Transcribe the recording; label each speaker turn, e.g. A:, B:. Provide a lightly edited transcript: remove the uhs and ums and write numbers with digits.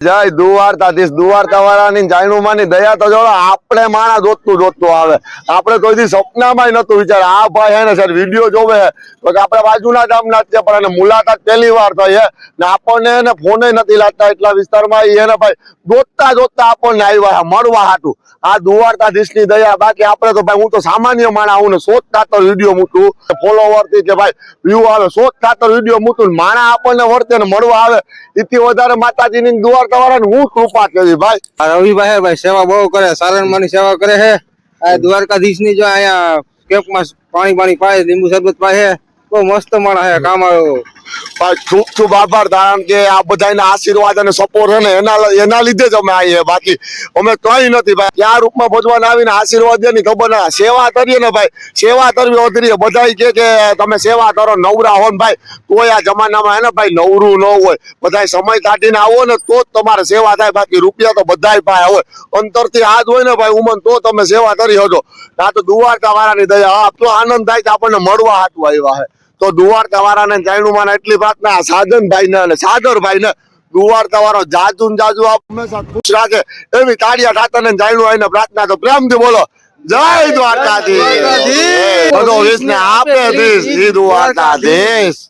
A: જય દ્વારકાધીશ દ્વારકા વાળાની જાયણુમાની દયા તો જોડો આપણે માણા જોતું આવે આપણે કોઈ સપનામાં નતું વિચાર આ ભાઈ હે ને સર વિડીયો જોવે તો આપણે બાજુના ગામના છે પણ એને મુલાકાત પહેલી વાર થઈ હે ને આપણને એને ફોને નથી લાગતા એટલા વિસ્તારમાં એને ભાઈ જોતા આપણને આવ્યા મળવા હાટું આ દ્વારકાધીશની દયા બાકી આપણે તો ભાઈ હું તો સામાન્ય માણા આવું ને શોધ ખાતર વિડીયો મૂકું ફોલોવર થી કે ભાઈ વ્યૂ આવે શોધ ખાતર વિડીયો મૂકું માણા આપણને વર્તે ને મળવા આવે એથી વધારે માતાજીની દ્વારકા વાળાને હું કૃપા કરી ભાઈ
B: રવિભાઈ ભાઈ સેવા બહુ કરે સારણમાંની સેવા કરે છે આ દ્વારકાધીશ ની જો અહીંયા કેમ્પમાં પાણી પાય લીંબુ શરબત પાય બહુ મસ્ત માણસ છે કામ આવ્યો
A: ખૂબ આભાર કારણ કે આ બધાના આશીર્વાદ અને સપોર્ટ છે ને એના લીધે જ અમે આવીએ બાકી અમે કઈ નથી ભાઈ ક્યાં રૂપમાં ભગવાન આવીને આશીર્વાદ દે ની ખબર ના સેવા કરીએ ને ભાઈ સેવા કરવી અઘરી બધા કે તમે સેવા કરો નવરા હો ને ભાઈ તોય આ જમાનામાં હે ને ભાઈ નવરું ન હોય બધા સમય કાઢીને આવો ને તો જ તમારે સેવા થાય બાકી રૂપિયા તો બધા પાય હોય અંતરથી હાથ હોય ને ભાઈ ઉમન તો તમે સેવા કરી શકો આ તો દ્વારકા વાળાની દયા આપતો આનંદ થાય કે આપણને મળવા હાથું આવ્યા છે તો દ્વારકા વાળાને જાયણુમાં એટલી પ્રાર્થના સાધનભાઈ ને અને સાગરભાઈ ને દ્વારકા વાળો જાજુ હંમેશા ખુશ રાખે એવી તાળિયા ઠાકર ને જાયણું આવીને પ્રાર્થના તો પ્રેમથી બોલો જય દ્વારકાધીશ આપે દ્વારકાધીશ